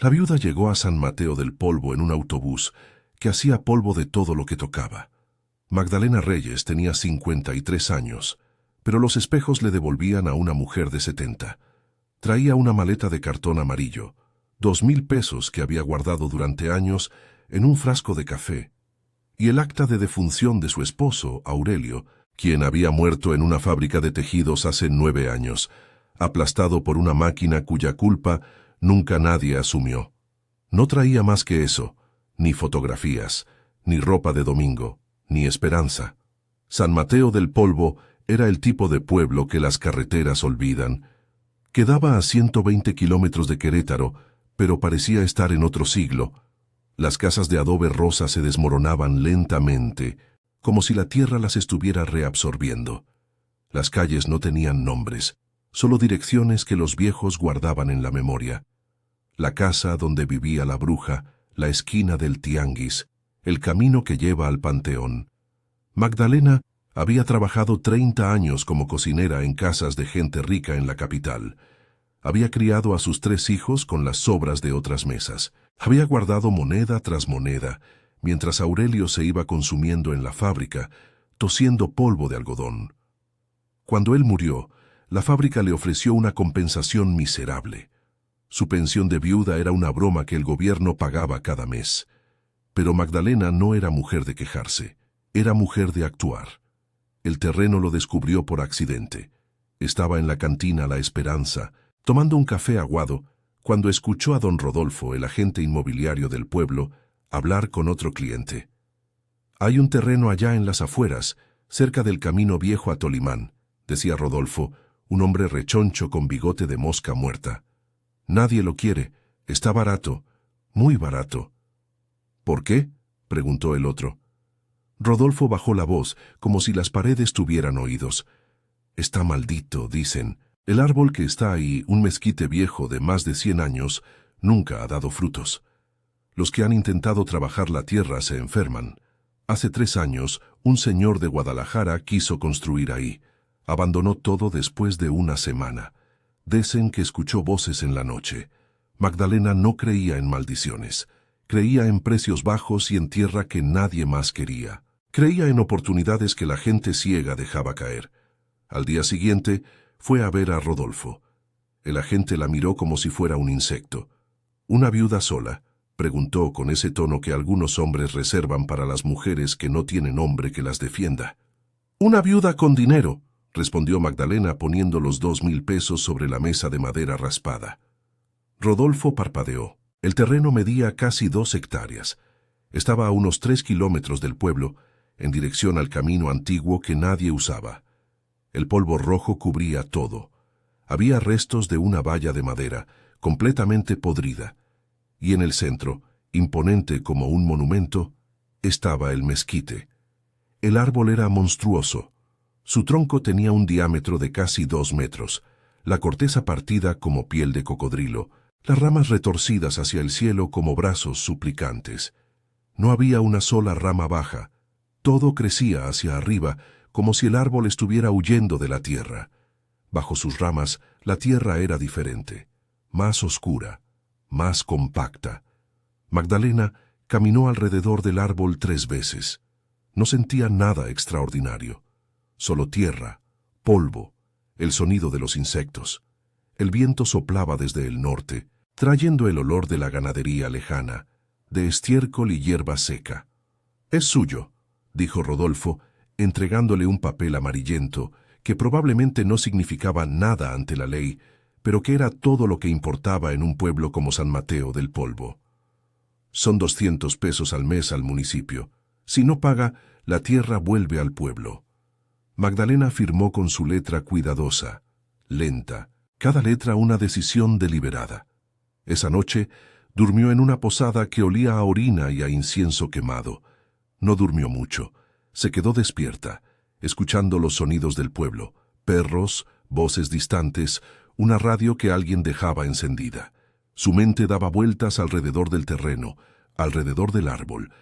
La viuda llegó a San Mateo del Polvo en un autobús que hacía polvo de todo lo que tocaba. Magdalena Reyes tenía 53 años, pero los espejos le devolvían a una mujer de 70. Traía una maleta de cartón amarillo, 2,000 pesos que había guardado durante años en un frasco de café, y el acta de defunción de su esposo, Aurelio, quien había muerto en una fábrica de tejidos hace 9 años, aplastado por una máquina cuya culpa nunca nadie asumió. No traía más que eso, ni fotografías, ni ropa de domingo, ni esperanza. San Mateo del Polvo era el tipo de pueblo que las carreteras olvidan. Quedaba a 120 kilómetros de Querétaro, pero parecía estar en otro siglo. Las casas de adobe rosa se desmoronaban lentamente, como si la tierra las estuviera reabsorbiendo. Las calles no tenían nombres, solo direcciones que los viejos guardaban en la memoria. La casa donde vivía la bruja, la esquina del tianguis, el camino que lleva al panteón. Magdalena había trabajado 30 años como cocinera en casas de gente rica en la capital. Había criado a sus 3 hijos con las sobras de otras mesas. Había guardado moneda tras moneda, mientras Aurelio se iba consumiendo en la fábrica, tosiendo polvo de algodón. Cuando él murió, la fábrica le ofreció una compensación miserable. Su pensión de viuda era una broma que el gobierno pagaba cada mes. Pero Magdalena no era mujer de quejarse, era mujer de actuar. El terreno lo descubrió por accidente. Estaba en la cantina La Esperanza, tomando un café aguado, cuando escuchó a don Rodolfo, el agente inmobiliario del pueblo, hablar con otro cliente. «Hay un terreno allá en las afueras, cerca del camino viejo a Tolimán», decía Rodolfo, un hombre rechoncho con bigote de mosca muerta. «Nadie lo quiere, está barato, muy barato». «¿Por qué?», preguntó el otro. Rodolfo bajó la voz, como si las paredes tuvieran oídos. «Está maldito», dicen. «El árbol que está ahí, un mezquite viejo de más de 100 años, nunca ha dado frutos. Los que han intentado trabajar la tierra se enferman. Hace 3 años, un señor de Guadalajara quiso construir ahí. Abandonó todo después de una semana. Dicen que escuchó voces en la noche. Magdalena no creía en maldiciones. Creía en precios bajos y en tierra que nadie más quería. Creía en oportunidades que la gente ciega dejaba caer. Al día siguiente, fue a ver a Rodolfo. El agente la miró como si fuera un insecto. «¿Una viuda sola?», preguntó con ese tono que algunos hombres reservan para las mujeres que no tienen hombre que las defienda. «Una viuda con dinero», respondió Magdalena poniendo los 2,000 pesos sobre la mesa de madera raspada. Rodolfo parpadeó. El terreno medía casi 2 hectáreas. Estaba a unos 3 kilómetros del pueblo, en dirección al camino antiguo que nadie usaba. El polvo rojo cubría todo. Había restos de una valla de madera, completamente podrida. Y en el centro, imponente como un monumento, estaba el mezquite. El árbol era monstruoso. Su tronco tenía un diámetro de casi 2 metros, la corteza partida como piel de cocodrilo, las ramas retorcidas hacia el cielo como brazos suplicantes. No había una sola rama baja. Todo crecía hacia arriba, como si el árbol estuviera huyendo de la tierra. Bajo sus ramas, la tierra era diferente, más oscura, más compacta. Magdalena caminó alrededor del árbol 3 veces. No sentía nada extraordinario. Solo tierra, polvo, el sonido de los insectos. El viento soplaba desde el norte, trayendo el olor de la ganadería lejana, de estiércol y hierba seca. «Es suyo», dijo Rodolfo, entregándole un papel amarillento que probablemente no significaba nada ante la ley, pero que era todo lo que importaba en un pueblo como San Mateo del Polvo. «Son 200 pesos al mes al municipio. Si no paga, la tierra vuelve al pueblo». Magdalena firmó con su letra cuidadosa, lenta, cada letra una decisión deliberada. Esa noche durmió en una posada que olía a orina y a incienso quemado. No durmió mucho. Se quedó despierta, escuchando los sonidos del pueblo, perros, voces distantes, una radio que alguien dejaba encendida. Su mente daba vueltas alrededor del terreno, alrededor del árbol,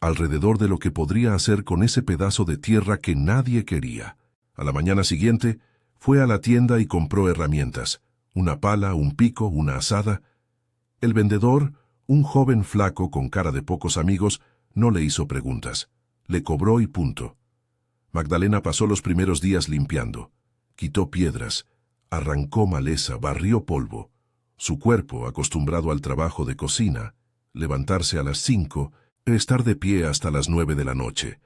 alrededor de lo que podría hacer con ese pedazo de tierra que nadie quería. A la mañana siguiente, fue a la tienda y compró herramientas, una pala, un pico, una azada. El vendedor, un joven flaco con cara de pocos amigos, no le hizo preguntas. Le cobró y punto. Magdalena pasó los primeros días limpiando. Quitó piedras, arrancó maleza, barrió polvo. Su cuerpo, acostumbrado al trabajo de cocina, levantarse a las 5, estar de pie hasta las 9 de la noche,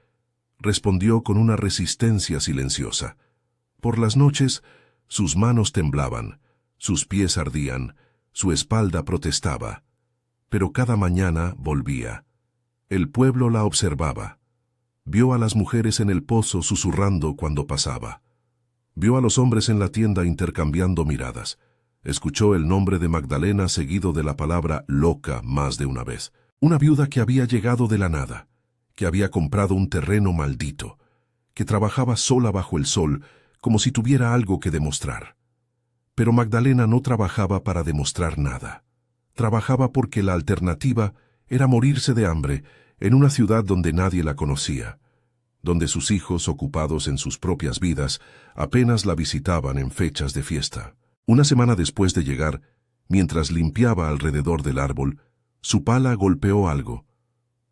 respondió con una resistencia silenciosa. Por las noches, sus manos temblaban, sus pies ardían, su espalda protestaba. Pero cada mañana volvía. El pueblo la observaba. Vio a las mujeres en el pozo susurrando cuando pasaba. Vio a los hombres en la tienda intercambiando miradas. Escuchó el nombre de Magdalena seguido de la palabra loca más de una vez. Una viuda que había llegado de la nada, que había comprado un terreno maldito, que trabajaba sola bajo el sol como si tuviera algo que demostrar. Pero Magdalena no trabajaba para demostrar nada. Trabajaba porque la alternativa era morirse de hambre en una ciudad donde nadie la conocía, donde sus hijos, ocupados en sus propias vidas, apenas la visitaban en fechas de fiesta. Una semana después de llegar, mientras limpiaba alrededor del árbol, su pala golpeó algo.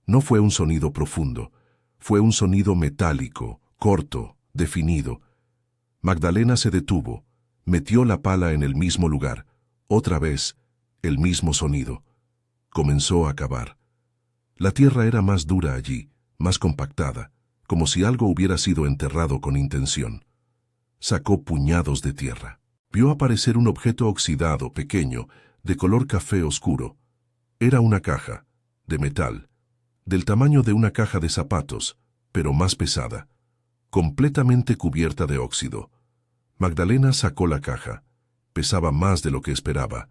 No fue un sonido profundo, fue un sonido metálico, corto, definido. Magdalena se detuvo, metió la pala en el mismo lugar, otra vez, el mismo sonido. Comenzó a cavar. La tierra era más dura allí, más compactada, como si algo hubiera sido enterrado con intención. Sacó puñados de tierra. Vio aparecer un objeto oxidado, pequeño, de color café oscuro. Era una caja, de metal, del tamaño de una caja de zapatos, pero más pesada, completamente cubierta de óxido. Magdalena sacó la caja. Pesaba más de lo que esperaba.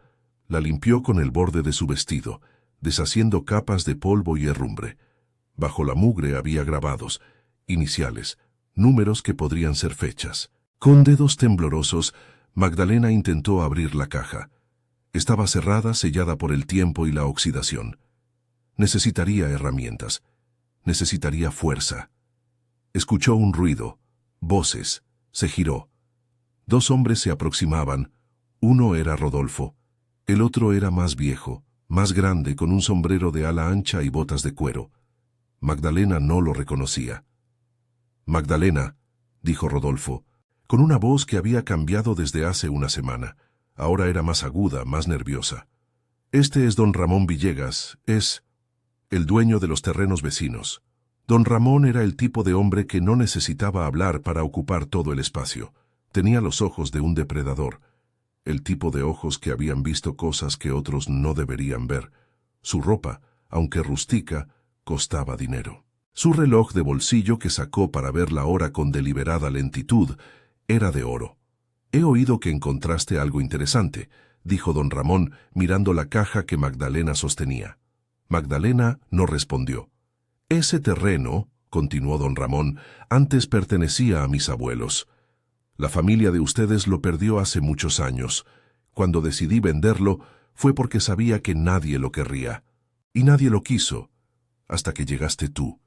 La limpió con el borde de su vestido, deshaciendo capas de polvo y herrumbre. Bajo la mugre había grabados, iniciales, números que podrían ser fechas. Con dedos temblorosos, Magdalena intentó abrir la caja. Estaba cerrada, sellada por el tiempo y la oxidación. Necesitaría herramientas. Necesitaría fuerza. Escuchó un ruido, voces, se giró. 2 hombres se aproximaban. Uno era Rodolfo. El otro era más viejo, más grande, con un sombrero de ala ancha y botas de cuero. Magdalena no lo reconocía. «Magdalena», dijo Rodolfo, con una voz que había cambiado desde hace una semana. Ahora era más aguda, más nerviosa. «Este es don Ramón Villegas, es el dueño de los terrenos vecinos». Don Ramón era el tipo de hombre que no necesitaba hablar para ocupar todo el espacio. Tenía los ojos de un depredador, el tipo de ojos que habían visto cosas que otros no deberían ver. Su ropa, aunque rústica, costaba dinero. Su reloj de bolsillo, que sacó para ver la hora con deliberada lentitud, era de oro. «He oído que encontraste algo interesante», dijo don Ramón, mirando la caja que Magdalena sostenía. Magdalena no respondió. «Ese terreno», continuó don Ramón, «antes pertenecía a mis abuelos. La familia de ustedes lo perdió hace muchos años. Cuando decidí venderlo fue porque sabía que nadie lo querría. Y nadie lo quiso, hasta que llegaste tú.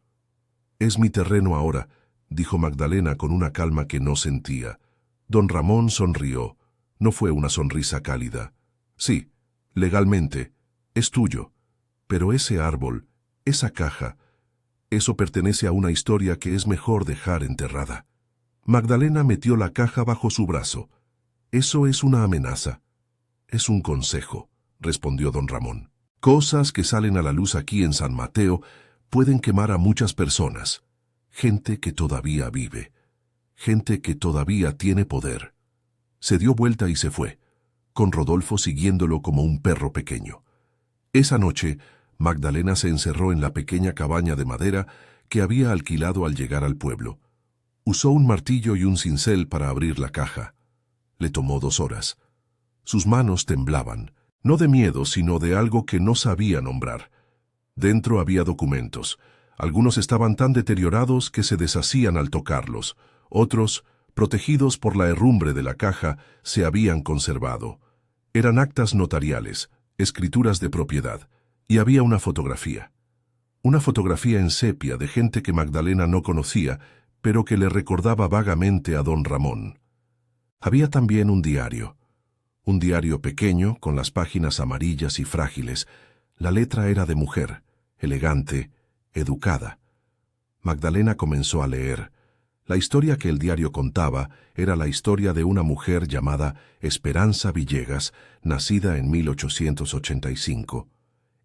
Es mi terreno ahora», dijo Magdalena con una calma que no sentía. Don Ramón sonrió. No fue una sonrisa cálida. «Sí, legalmente, es tuyo. Pero ese árbol, esa caja, eso pertenece a una historia que es mejor dejar enterrada». Magdalena metió la caja bajo su brazo. «Eso es una amenaza». «Es un consejo», respondió don Ramón. «Cosas que salen a la luz aquí en San Mateo pueden quemar a muchas personas. Gente que todavía vive. Gente que todavía tiene poder». Se dio vuelta y se fue, con Rodolfo siguiéndolo como un perro pequeño. Esa noche, Magdalena se encerró en la pequeña cabaña de madera que había alquilado al llegar al pueblo. Usó un martillo y un cincel para abrir la caja. Le tomó 2 horas. Sus manos temblaban, no de miedo, sino de algo que no sabía nombrar. Dentro había documentos. Algunos estaban tan deteriorados que se deshacían al tocarlos. Otros, protegidos por la herrumbre de la caja, se habían conservado. Eran actas notariales, escrituras de propiedad, y había una fotografía. Una fotografía en sepia de gente que Magdalena no conocía, pero que le recordaba vagamente a don Ramón. Había también un diario Un diario pequeño, con las páginas amarillas y frágiles. La letra era de mujer, elegante, educada. Magdalena comenzó a leer. La historia que el diario contaba era la historia de una mujer llamada Esperanza Villegas, nacida en 1885.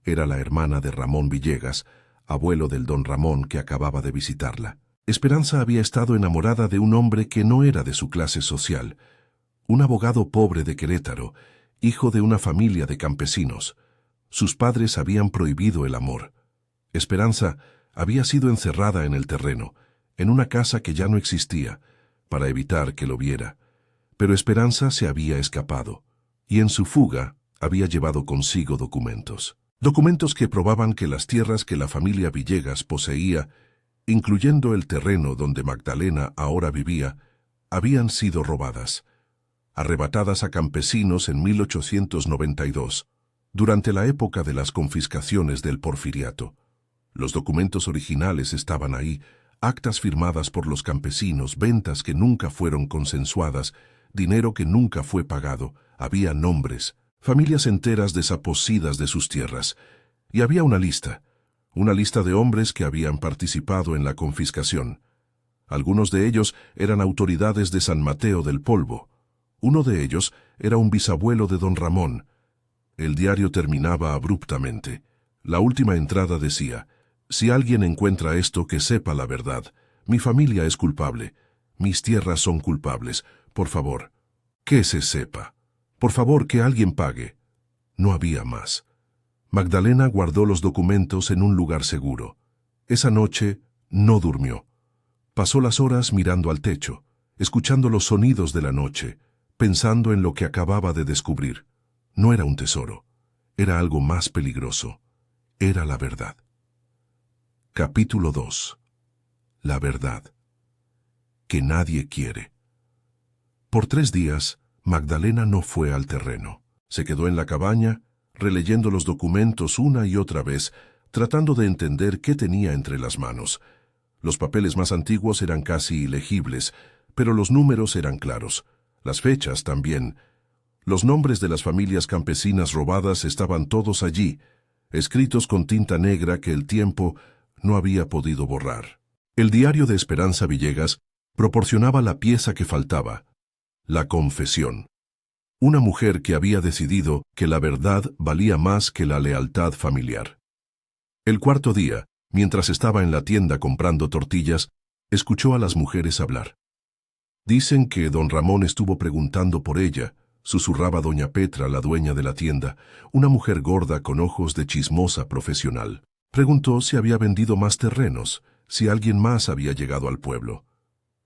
Era la hermana de Ramón Villegas, abuelo del don Ramón que acababa de visitarla. Esperanza había estado enamorada de un hombre que no era de su clase social, un abogado pobre de Querétaro, hijo de una familia de campesinos. Sus padres habían prohibido el amor. Esperanza había sido encerrada en el terreno, en una casa que ya no existía, para evitar que lo viera. Pero Esperanza se había escapado, y en su fuga había llevado consigo documentos. Documentos que probaban que las tierras que la familia Villegas poseía, incluyendo el terreno donde Magdalena ahora vivía, habían sido robadas, arrebatadas a campesinos en 1892, durante la época de las confiscaciones del Porfiriato. Los documentos originales estaban ahí, actas firmadas por los campesinos, ventas que nunca fueron consensuadas, dinero que nunca fue pagado, había nombres, familias enteras desaposidas de sus tierras, y había una lista de hombres que habían participado en la confiscación. Algunos de ellos eran autoridades de San Mateo del Polvo. Uno de ellos era un bisabuelo de don Ramón. El diario terminaba abruptamente. La última entrada decía: «Si alguien encuentra esto, que sepa la verdad. Mi familia es culpable. Mis tierras son culpables. Por favor, que se sepa. Por favor, que alguien pague». No había más. Magdalena guardó los documentos en un lugar seguro. Esa noche no durmió. Pasó las horas mirando al techo, escuchando los sonidos de la noche, pensando en lo que acababa de descubrir. No era un tesoro, era algo más peligroso. Era la verdad. Capítulo 2. La verdad. Que nadie quiere. Por 3 días, Magdalena no fue al terreno. Se quedó en la cabaña, releyendo los documentos una y otra vez, tratando de entender qué tenía entre las manos. Los papeles más antiguos eran casi ilegibles, pero los números eran claros. Las fechas también. Los nombres de las familias campesinas robadas estaban todos allí, escritos con tinta negra que el tiempo no había podido borrar. El diario de Esperanza Villegas proporcionaba la pieza que faltaba: la confesión. Una mujer que había decidido que la verdad valía más que la lealtad familiar. El 4.º día, mientras estaba en la tienda comprando tortillas, escuchó a las mujeres hablar. «Dicen que don Ramón estuvo preguntando por ella», susurraba doña Petra, la dueña de la tienda, una mujer gorda con ojos de chismosa profesional. Preguntó si había vendido más terrenos, si alguien más había llegado al pueblo.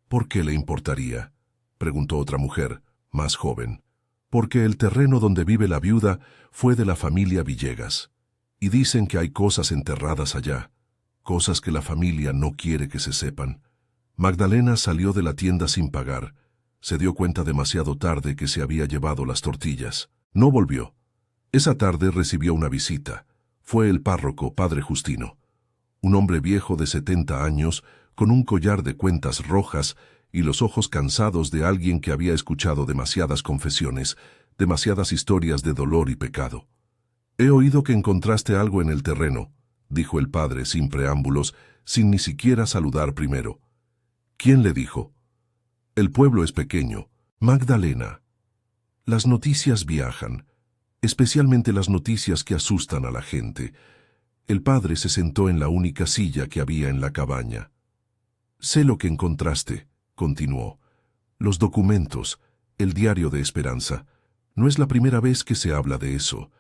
«¿Por qué le importaría?», preguntó otra mujer, más joven. «Porque el terreno donde vive la viuda fue de la familia Villegas. Y dicen que hay cosas enterradas allá, cosas que la familia no quiere que se sepan». Magdalena salió de la tienda sin pagar. Se dio cuenta demasiado tarde que se había llevado las tortillas. No volvió. Esa tarde recibió una visita. Fue el párroco, padre Justino. Un hombre viejo de 70 años, con un collar de cuentas rojas y los ojos cansados de alguien que había escuchado demasiadas confesiones, demasiadas historias de dolor y pecado. «He oído que encontraste algo en el terreno», dijo el padre sin preámbulos, sin ni siquiera saludar primero. «¿Quién le dijo?» «El pueblo es pequeño. Magdalena. Las noticias viajan, especialmente las noticias que asustan a la gente». El padre se sentó en la única silla que había en la cabaña. «Sé lo que encontraste», continuó. «Los documentos, el diario de Esperanza. No es la primera vez que se habla de eso.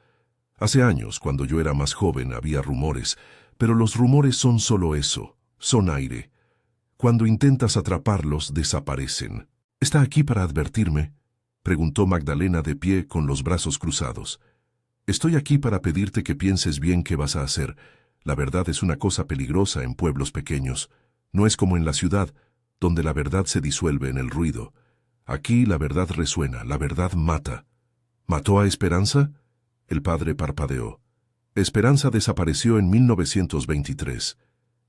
Hace años, cuando yo era más joven, había rumores, pero los rumores son solo eso, son aire. Cuando intentas atraparlos, desaparecen». «¿Está aquí para advertirme?», preguntó Magdalena de pie con los brazos cruzados. «Estoy aquí para pedirte que pienses bien qué vas a hacer. La verdad es una cosa peligrosa en pueblos pequeños. No es como en la ciudad, donde la verdad se disuelve en el ruido. Aquí la verdad resuena, la verdad mata». «¿Mató a Esperanza?», el padre parpadeó. «Esperanza desapareció en 1923.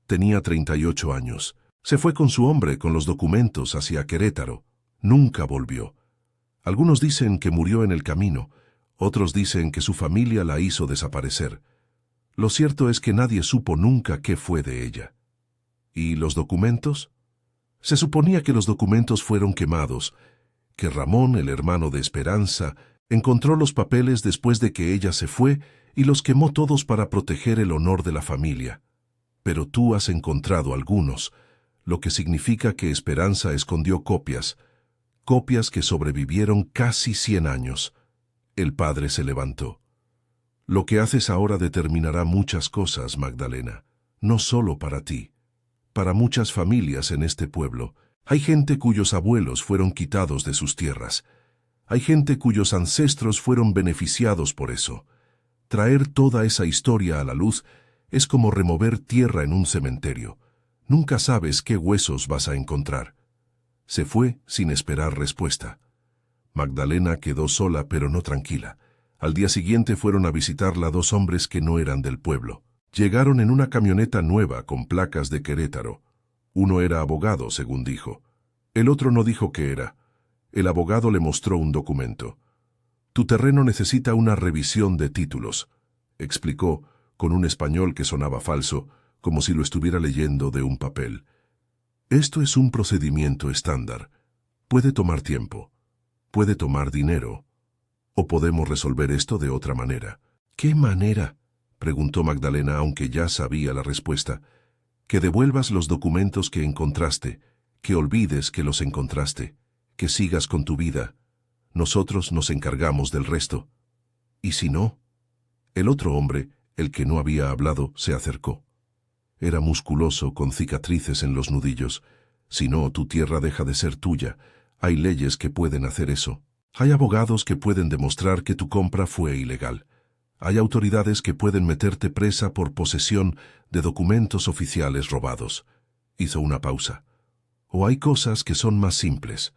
Tenía 38 años. Se fue con su hombre, con los documentos, hacia Querétaro. Nunca volvió. Algunos dicen que murió en el camino, otros dicen que su familia la hizo desaparecer. Lo cierto es que nadie supo nunca qué fue de ella. ¿Y los documentos? Se suponía que los documentos fueron quemados, que Ramón, el hermano de Esperanza, encontró los papeles después de que ella se fue y los quemó todos para proteger el honor de la familia. Pero tú has encontrado algunos, lo que significa que Esperanza escondió copias que sobrevivieron casi 100 años. El padre se levantó. Lo que haces ahora determinará muchas cosas, Magdalena, no solo para ti. Para muchas familias en este pueblo, hay gente cuyos abuelos fueron quitados de sus tierras. Hay gente cuyos ancestros fueron beneficiados por eso. Traer toda esa historia a la luz es como remover tierra en un cementerio. Nunca sabes qué huesos vas a encontrar. Se fue sin esperar respuesta. Magdalena quedó sola pero no tranquila. Al día siguiente fueron a visitarla 2 hombres que no eran del pueblo. Llegaron en una camioneta nueva con placas de Querétaro. Uno era abogado, según dijo. El otro no dijo qué era. El abogado le mostró un documento. Tu terreno necesita una revisión de títulos, explicó, con un español que sonaba falso, como si lo estuviera leyendo de un papel. Esto es un procedimiento estándar. Puede tomar tiempo, puede tomar dinero, o podemos resolver esto de otra manera. ¿Qué manera?, preguntó Magdalena, aunque ya sabía la respuesta. Que devuelvas los documentos que encontraste, que olvides que los encontraste, que sigas con tu vida. Nosotros nos encargamos del resto. ¿Y si no? El otro hombre, el que no había hablado, se acercó. Era musculoso, con cicatrices en los nudillos. Si no, tu tierra deja de ser tuya. Hay leyes que pueden hacer eso. Hay abogados que pueden demostrar que tu compra fue ilegal. Hay autoridades que pueden meterte presa por posesión de documentos oficiales robados. Hizo una pausa. O hay cosas que son más simples.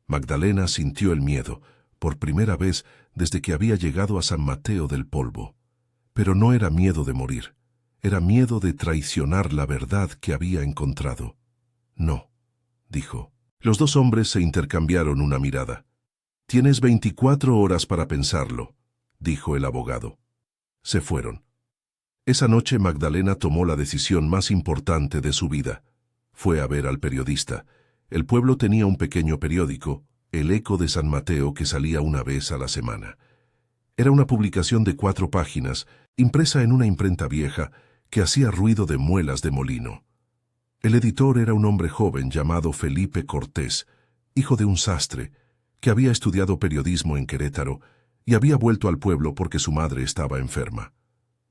Magdalena sintió el miedo, por primera vez desde que había llegado a San Mateo del Polvo. Pero no era miedo de morir. Era miedo de traicionar la verdad que había encontrado. No, dijo. Los 2 hombres se intercambiaron una mirada. Tienes 24 horas para pensarlo, dijo el abogado. Se fueron. Esa noche Magdalena tomó la decisión más importante de su vida. Fue a ver al periodista. El pueblo tenía un pequeño periódico, El Eco de San Mateo, que salía una vez a la semana. Era una publicación de 4 páginas, impresa en una imprenta vieja, que hacía ruido de muelas de molino. El editor era un hombre joven llamado Felipe Cortés, hijo de un sastre, que había estudiado periodismo en Querétaro y había vuelto al pueblo porque su madre estaba enferma.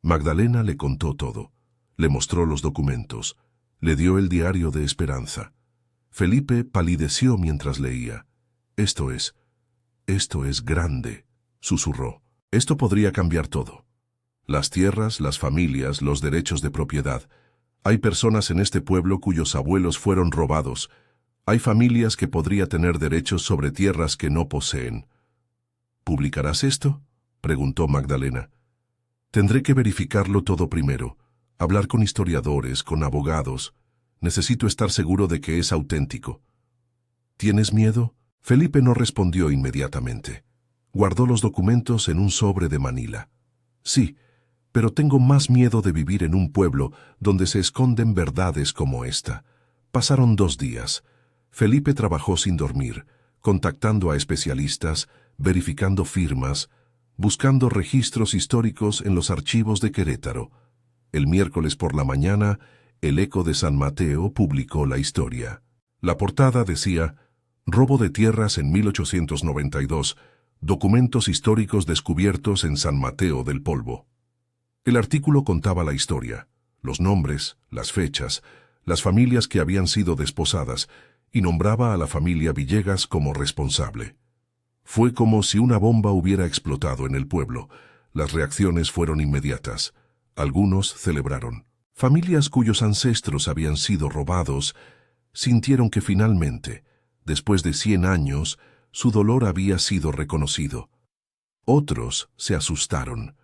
Magdalena le contó todo. Le mostró los documentos. Le dio el diario de Esperanza. Felipe palideció mientras leía. Esto es grande, susurró. Esto podría cambiar todo. Las tierras, las familias, los derechos de propiedad. Hay personas en este pueblo cuyos abuelos fueron robados. Hay familias que podría tener derechos sobre tierras que no poseen. ¿Publicarás esto?, preguntó Magdalena. Tendré que verificarlo todo primero. Hablar con historiadores, con abogados. Necesito estar seguro de que es auténtico. ¿Tienes miedo? Felipe no respondió inmediatamente. Guardó los documentos en un sobre de Manila. Sí, pero tengo más miedo de vivir en un pueblo donde se esconden verdades como esta. Pasaron 2 días. Felipe trabajó sin dormir, contactando a especialistas, verificando firmas, buscando registros históricos en los archivos de Querétaro. El miércoles por la mañana, El Eco de San Mateo publicó la historia. La portada decía: Robo de tierras en 1892, documentos históricos descubiertos en San Mateo del Polvo. El artículo contaba la historia, los nombres, las fechas, las familias que habían sido desposadas, y nombraba a la familia Villegas como responsable. Fue como si una bomba hubiera explotado en el pueblo. Las reacciones fueron inmediatas. Algunos celebraron. Familias cuyos ancestros habían sido robados sintieron que finalmente, después de 100 años, su dolor había sido reconocido. Otros se asustaron.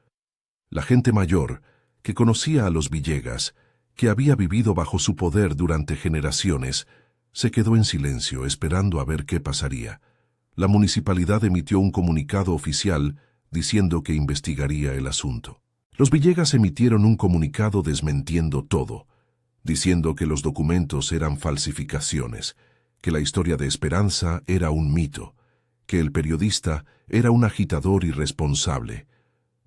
La gente mayor, que conocía a los Villegas, que había vivido bajo su poder durante generaciones, se quedó en silencio esperando a ver qué pasaría. La municipalidad emitió un comunicado oficial diciendo que investigaría el asunto. Los Villegas emitieron un comunicado desmintiendo todo, diciendo que los documentos eran falsificaciones, que la historia de Esperanza era un mito, que el periodista era un agitador irresponsable.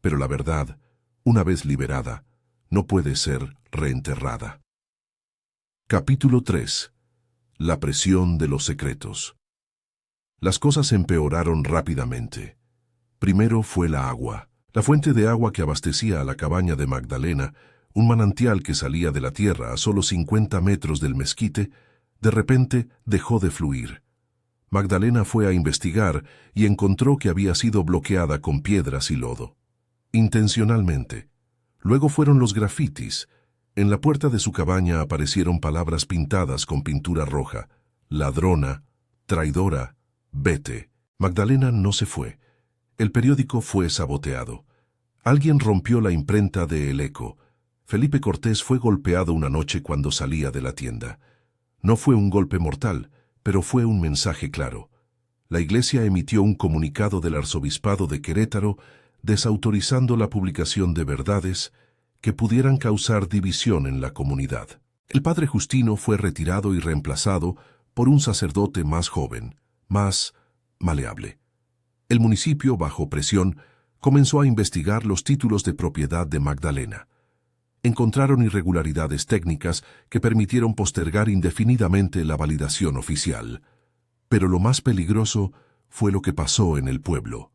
Pero la verdad, una vez liberada, no puede ser reenterrada. Capítulo 3. La presión de los secretos. Las cosas empeoraron rápidamente. Primero fue la agua. La fuente de agua que abastecía a la cabaña de Magdalena, un manantial que salía de la tierra a solo 50 metros del mezquite, de repente dejó de fluir. Magdalena fue a investigar y encontró que había sido bloqueada con piedras y lodo. Intencionalmente. Luego fueron los grafitis. En la puerta de su cabaña aparecieron palabras pintadas con pintura roja: ladrona, traidora, vete. Magdalena no se fue. El periódico fue saboteado. Alguien rompió la imprenta de El Eco. Felipe Cortés fue golpeado una noche cuando salía de la tienda. No fue un golpe mortal, pero fue un mensaje claro. La Iglesia emitió un comunicado del Arzobispado de Querétaro desautorizando la publicación de verdades que pudieran causar división en la comunidad. El padre Justino fue retirado y reemplazado por un sacerdote más joven, más maleable. El municipio, bajo presión, comenzó a investigar los títulos de propiedad de Magdalena. Encontraron irregularidades técnicas que permitieron postergar indefinidamente la validación oficial. Pero lo más peligroso fue lo que pasó en el pueblo.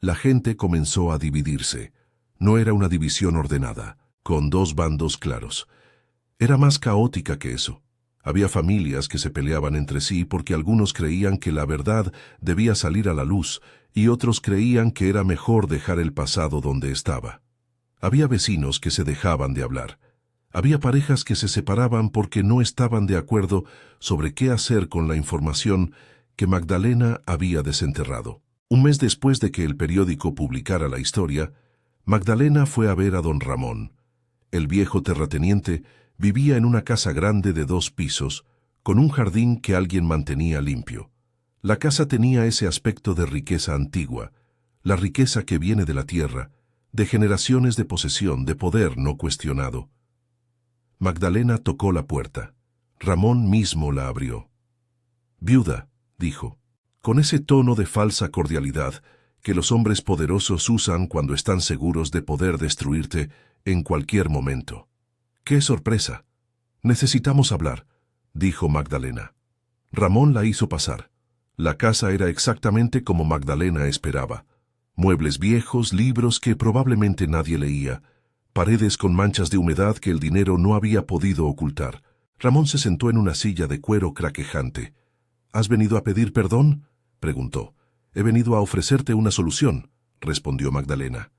La gente comenzó a dividirse. No era una división ordenada, con dos bandos claros. Era más caótica que eso. Había familias que se peleaban entre sí porque algunos creían que la verdad debía salir a la luz y otros creían que era mejor dejar el pasado donde estaba. Había vecinos que se dejaban de hablar. Había parejas que se separaban porque no estaban de acuerdo sobre qué hacer con la información que Magdalena había desenterrado. Un mes después de que el periódico publicara la historia, Magdalena fue a ver a don Ramón. El viejo terrateniente vivía en una casa grande de 2 pisos, con un jardín que alguien mantenía limpio. La casa tenía ese aspecto de riqueza antigua, la riqueza que viene de la tierra, de generaciones de posesión, de poder no cuestionado. Magdalena tocó la puerta. Ramón mismo la abrió. «Viuda», dijo, con ese tono de falsa cordialidad que los hombres poderosos usan cuando están seguros de poder destruirte en cualquier momento. «¡Qué sorpresa! Necesitamos hablar», dijo Magdalena. Ramón la hizo pasar. La casa era exactamente como Magdalena esperaba. Muebles viejos, libros que probablemente nadie leía, paredes con manchas de humedad que el dinero no había podido ocultar. Ramón se sentó en una silla de cuero craquejante. «¿Has venido a pedir perdón?», preguntó. «He venido a ofrecerte una solución», respondió Magdalena.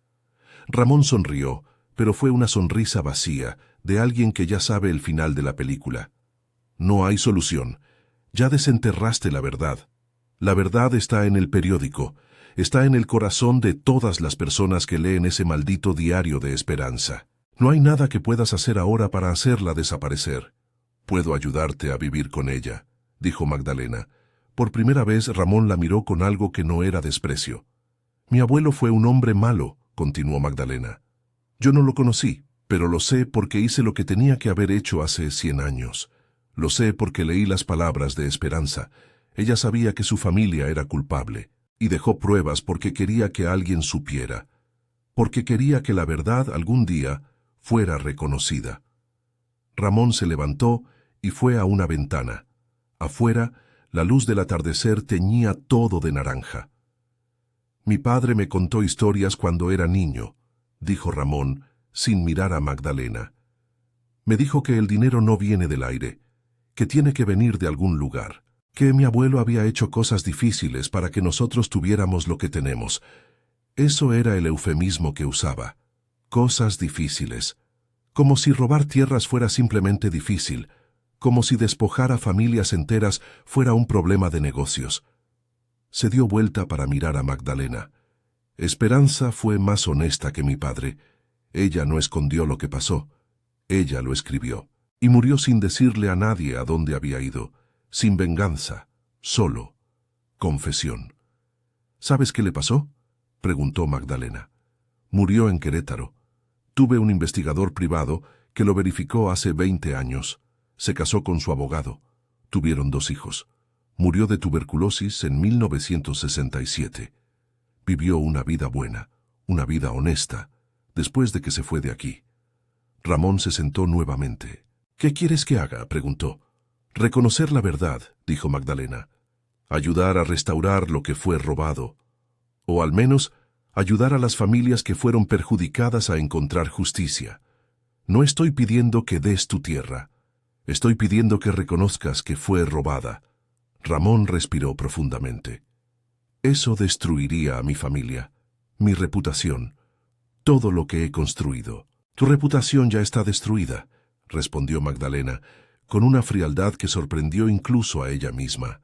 Ramón sonrió, pero fue una sonrisa vacía, de alguien que ya sabe el final de la película. «No hay solución. Ya desenterraste la verdad. La verdad está en el periódico. Está en el corazón de todas las personas que leen ese maldito diario de Esperanza. No hay nada que puedas hacer ahora para hacerla desaparecer». «Puedo ayudarte a vivir con ella», dijo Magdalena. Por primera vez Ramón la miró con algo que no era desprecio. «Mi abuelo fue un hombre malo», continuó Magdalena. «Yo no lo conocí, pero lo sé porque hice lo que tenía que haber hecho hace 100 años. Lo sé porque leí las palabras de Esperanza. Ella sabía que su familia era culpable, y dejó pruebas porque quería que alguien supiera, porque quería que la verdad algún día fuera reconocida». Ramón se levantó y fue a una ventana. Afuera, la luz del atardecer teñía todo de naranja. «Mi padre me contó historias cuando era niño», dijo Ramón, sin mirar a Magdalena. «Me dijo que el dinero no viene del aire, que tiene que venir de algún lugar, que mi abuelo había hecho cosas difíciles para que nosotros tuviéramos lo que tenemos». Eso era el eufemismo que usaba. Cosas difíciles. Como si robar tierras fuera simplemente difícil, como si despojar a familias enteras fuera un problema de negocios. Se dio vuelta para mirar a Magdalena. Esperanza fue más honesta que mi padre. Ella no escondió lo que pasó. Ella lo escribió. Y murió sin decirle a nadie a dónde había ido. Sin venganza. Solo. Confesión. ¿Sabes qué le pasó?, preguntó Magdalena. Murió en Querétaro. Tuve un investigador privado que lo verificó hace 20 años. Se casó con su abogado. Tuvieron 2 hijos. Murió de tuberculosis en 1967. Vivió una vida buena, una vida honesta, después de que se fue de aquí. Ramón se sentó nuevamente. ¿Qué quieres que haga?, preguntó. Reconocer la verdad, dijo Magdalena. Ayudar a restaurar lo que fue robado. O al menos, ayudar a las familias que fueron perjudicadas a encontrar justicia. No estoy pidiendo que des tu tierra. Estoy pidiendo que reconozcas que fue robada. Ramón respiró profundamente. Eso destruiría a mi familia, mi reputación, todo lo que he construido. Tu reputación ya está destruida, respondió Magdalena, con una frialdad que sorprendió incluso a ella misma.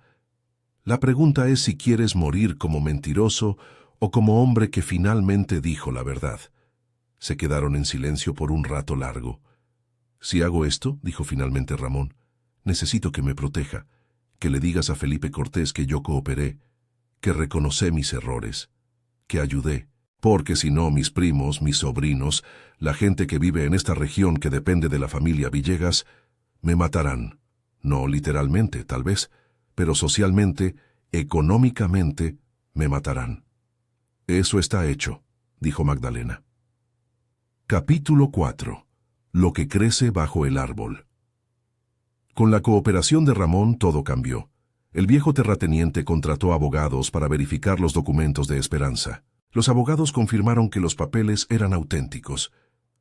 La pregunta es si quieres morir como mentiroso o como hombre que finalmente dijo la verdad. Se quedaron en silencio por un rato largo. Si hago esto, dijo finalmente Ramón, necesito que me proteja, que le digas a Felipe Cortés que yo cooperé, que reconocí mis errores, que ayudé, porque si no, mis primos, mis sobrinos, la gente que vive en esta región que depende de la familia Villegas, me matarán. No literalmente, tal vez, pero socialmente, económicamente, me matarán. Eso está hecho, dijo Magdalena. Capítulo 4. Lo que crece bajo el árbol. Con la cooperación de Ramón todo cambió. El viejo terrateniente contrató abogados para verificar los documentos de Esperanza. Los abogados confirmaron que los papeles eran auténticos.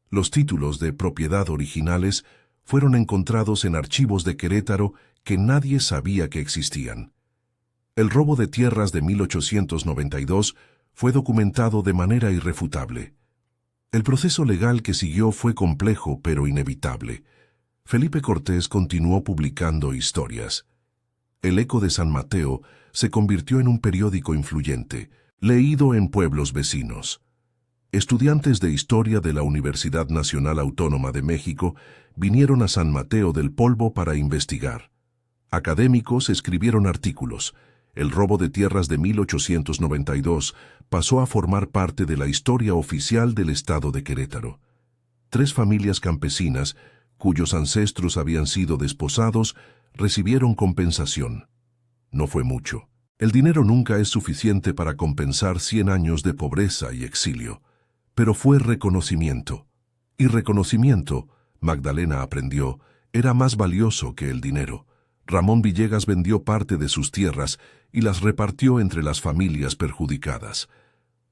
Los títulos de propiedad originales fueron encontrados en archivos de Querétaro que nadie sabía que existían. El robo de tierras de 1892 fue documentado de manera irrefutable. El proceso legal que siguió fue complejo pero inevitable. Felipe Cortés continuó publicando historias. El Eco de San Mateo se convirtió en un periódico influyente, leído en pueblos vecinos. Estudiantes de historia de la Universidad Nacional Autónoma de México vinieron a San Mateo del Polvo para investigar. Académicos escribieron artículos. El robo de tierras de 1892 pasó a formar parte de la historia oficial del estado de Querétaro. 3 familias campesinas, cuyos ancestros habían sido desposados, recibieron compensación. No fue mucho. El dinero nunca es suficiente para compensar 100 años de pobreza y exilio. Pero fue reconocimiento. Y reconocimiento, Magdalena aprendió, era más valioso que el dinero. Ramón Villegas vendió parte de sus tierras y las repartió entre las familias perjudicadas.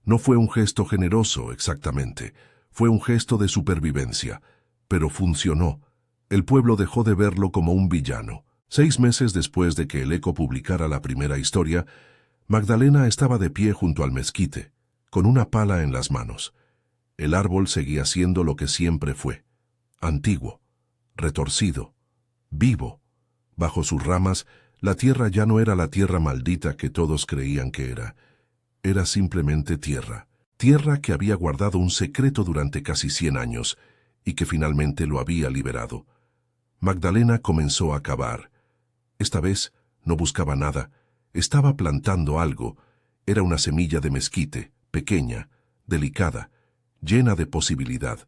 No fue un gesto generoso, exactamente. Fue un gesto de supervivencia. Pero funcionó. El pueblo dejó de verlo como un villano. 6 meses después de que el Eco publicara la primera historia, Magdalena estaba de pie junto al mezquite, con una pala en las manos. El árbol seguía siendo lo que siempre fue: antiguo, retorcido, vivo. Bajo sus ramas, la tierra ya no era la tierra maldita que todos creían que era. Era simplemente tierra. Tierra que había guardado un secreto durante casi 100 años y que finalmente lo había liberado. Magdalena comenzó a cavar. Esta vez no buscaba nada. Estaba plantando algo. Era una semilla de mezquite, pequeña, delicada, llena de posibilidad.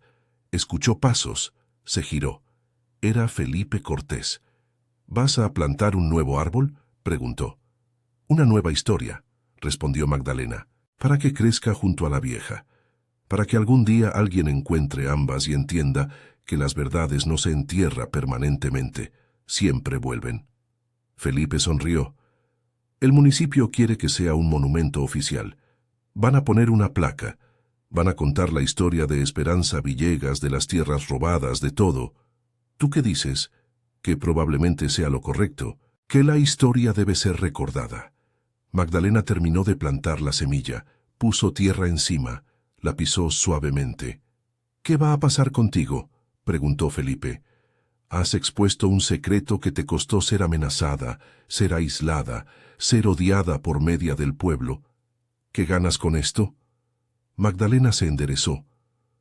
Escuchó pasos. Se giró. Era Felipe Cortés. ¿Vas a plantar un nuevo árbol?, preguntó. Una nueva historia, respondió Magdalena, para que crezca junto a la vieja, para que algún día alguien encuentre ambas y entienda que las verdades no se entierran permanentemente, siempre vuelven. Felipe sonrió. El municipio quiere que sea un monumento oficial. Van a poner una placa. Van a contar la historia de Esperanza Villegas, de las tierras robadas, de todo. ¿Tú qué dices? Que probablemente sea lo correcto, que la historia debe ser recordada. Magdalena terminó de plantar la semilla, puso tierra encima, la pisó suavemente. ¿Qué va a pasar contigo?, preguntó Felipe. Has expuesto un secreto que te costó ser amenazada, ser aislada, ser odiada por media del pueblo. ¿Qué ganas con esto? Magdalena se enderezó.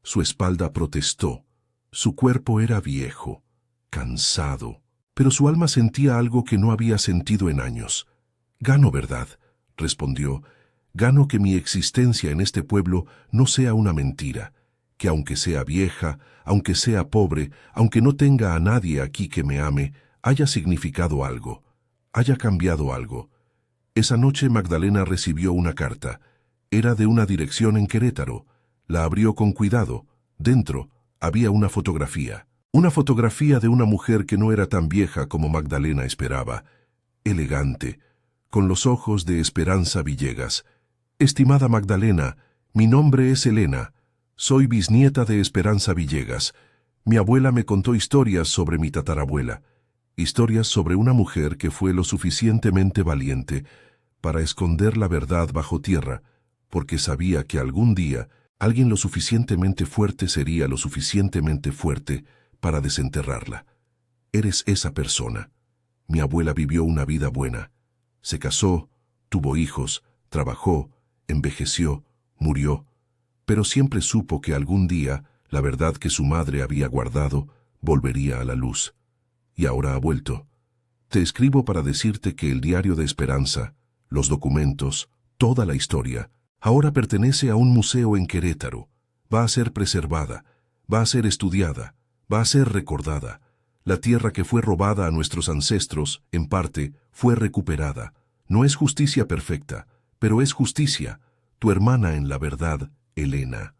Su espalda protestó. Su cuerpo era viejo, cansado, pero su alma sentía algo que no había sentido en años. Gano verdad, respondió. Gano que mi existencia en este pueblo no sea una mentira, que aunque sea vieja, aunque sea pobre, aunque no tenga a nadie aquí que me ame, haya significado algo, haya cambiado algo. Esa noche Magdalena recibió una carta. Era de una dirección en Querétaro. La abrió con cuidado. Dentro había una fotografía. Una fotografía de una mujer que no era tan vieja como Magdalena esperaba. Elegante, con los ojos de Esperanza Villegas. Estimada Magdalena, mi nombre es Elena. Soy bisnieta de Esperanza Villegas. Mi abuela me contó historias sobre mi tatarabuela. Historias sobre una mujer que fue lo suficientemente valiente para esconder la verdad bajo tierra, porque sabía que algún día alguien lo suficientemente fuerte sería lo suficientemente fuerte para desenterrarla. Eres esa persona. Mi abuela vivió una vida buena. Se casó, tuvo hijos, trabajó, envejeció, murió, pero siempre supo que algún día la verdad que su madre había guardado volvería a la luz. Y ahora ha vuelto. Te escribo para decirte que el diario de Esperanza, los documentos, toda la historia, ahora pertenece a un museo en Querétaro. Va a ser preservada, va a ser estudiada, va a ser recordada. La tierra que fue robada a nuestros ancestros, en parte, fue recuperada. No es justicia perfecta, pero es justicia. Tu hermana en la verdad, Elena.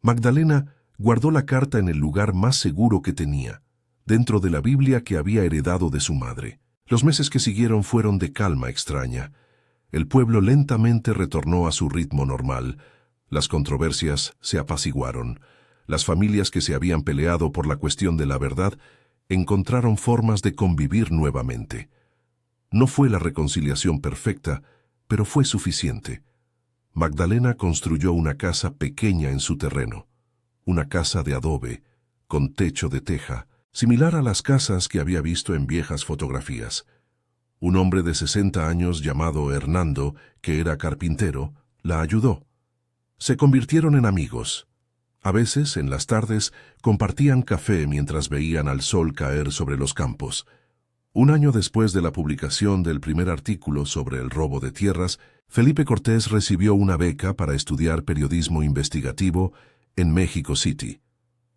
Magdalena guardó la carta en el lugar más seguro que tenía, dentro de la Biblia que había heredado de su madre. Los meses que siguieron fueron de calma extraña. El pueblo lentamente retornó a su ritmo normal. Las controversias se apaciguaron. Las familias que se habían peleado por la cuestión de la verdad encontraron formas de convivir nuevamente. No fue la reconciliación perfecta, pero fue suficiente. Magdalena construyó una casa pequeña en su terreno, una casa de adobe, con techo de teja, similar a las casas que había visto en viejas fotografías. Un hombre de 60 años llamado Hernando, que era carpintero, la ayudó. Se convirtieron en amigos. A veces, en las tardes, compartían café mientras veían al sol caer sobre los campos. Un año después de la publicación del primer artículo sobre el robo de tierras, Felipe Cortés recibió una beca para estudiar periodismo investigativo en México City.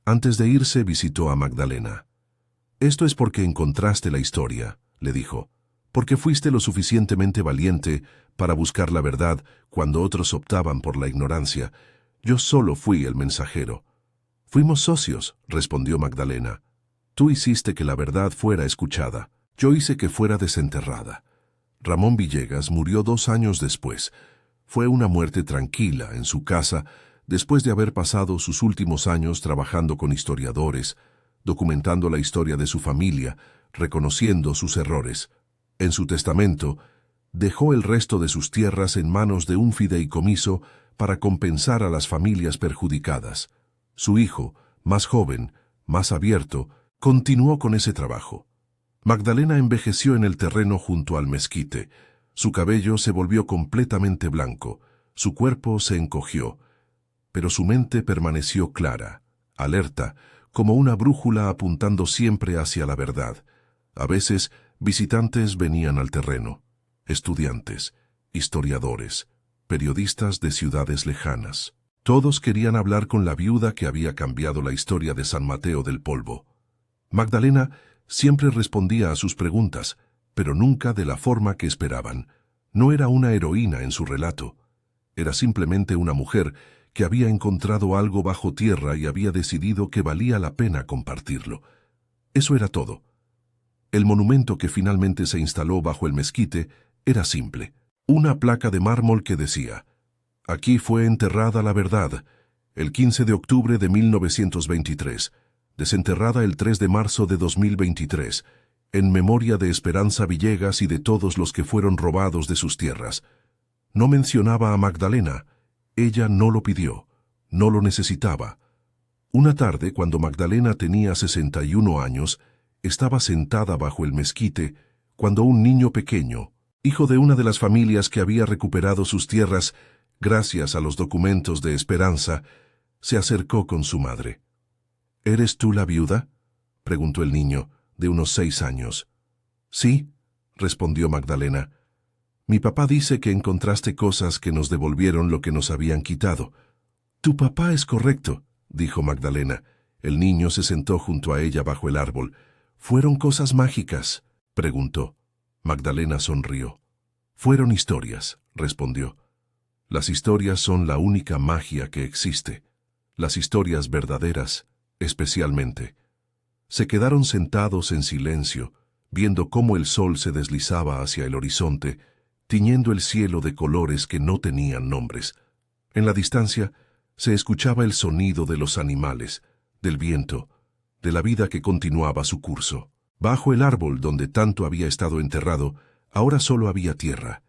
Antes de irse visitó a Magdalena. «Esto es porque encontraste la historia», le dijo, «porque fuiste lo suficientemente valiente para buscar la verdad cuando otros optaban por la ignorancia. Yo solo fui el mensajero». «Fuimos socios», respondió Magdalena. «Tú hiciste que la verdad fuera escuchada. Yo hice que fuera desenterrada». Ramón Villegas murió 2 años después. Fue una muerte tranquila en su casa, después de haber pasado sus últimos años trabajando con historiadores, documentando la historia de su familia, reconociendo sus errores. En su testamento, dejó el resto de sus tierras en manos de un fideicomiso para compensar a las familias perjudicadas. Su hijo, más joven, más abierto, continuó con ese trabajo. Magdalena envejeció en el terreno junto al mezquite. Su cabello se volvió completamente blanco, su cuerpo se encogió, pero su mente permaneció clara, alerta, como una brújula apuntando siempre hacia la verdad. A veces, visitantes venían al terreno, estudiantes, historiadores, periodistas de ciudades lejanas. Todos querían hablar con la viuda que había cambiado la historia de San Mateo del Polvo. Magdalena siempre respondía a sus preguntas, pero nunca de la forma que esperaban. No era una heroína en su relato. Era simplemente una mujer que había encontrado algo bajo tierra y había decidido que valía la pena compartirlo. Eso era todo. El monumento que finalmente se instaló bajo el mezquite era simple. Una placa de mármol que decía: «Aquí fue enterrada la verdad, el 15 de octubre de 1923, desenterrada el 3 de marzo de 2023, en memoria de Esperanza Villegas y de todos los que fueron robados de sus tierras». No mencionaba a Magdalena. Ella no lo pidió, no lo necesitaba. Una tarde, cuando Magdalena tenía 61 años, estaba sentada bajo el mezquite cuando un niño pequeño, hijo de una de las familias que había recuperado sus tierras gracias a los documentos de Esperanza, se acercó con su madre. «¿Eres tú la viuda?», preguntó el niño, de unos 6 años. «Sí», respondió Magdalena. Mi papá dice que encontraste cosas que nos devolvieron lo que nos habían quitado. Tu papá es correcto, dijo Magdalena. El niño se sentó junto a ella bajo el árbol. ¿Fueron cosas mágicas?, preguntó. Magdalena sonrió. Fueron historias, respondió. Las historias son la única magia que existe. Las historias verdaderas, especialmente. Se quedaron sentados en silencio, viendo cómo el sol se deslizaba hacia el horizonte, tiñendo el cielo de colores que no tenían nombres. En la distancia se escuchaba el sonido de los animales, del viento, de la vida que continuaba su curso. Bajo el árbol donde tanto había estado enterrado, ahora solo había tierra.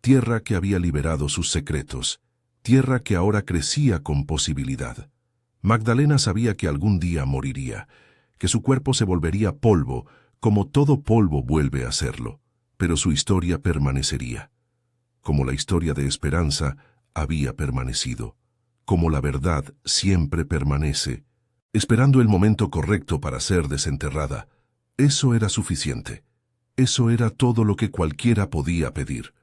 Tierra que había liberado sus secretos. Tierra que ahora crecía con posibilidad. Magdalena sabía que algún día moriría, que su cuerpo se volvería polvo, como todo polvo vuelve a serlo, pero su historia permanecería. Como la historia de esperanza había permanecido, como la verdad siempre permanece, esperando el momento correcto para ser desenterrada. Eso era suficiente. Eso era todo lo que cualquiera podía pedir.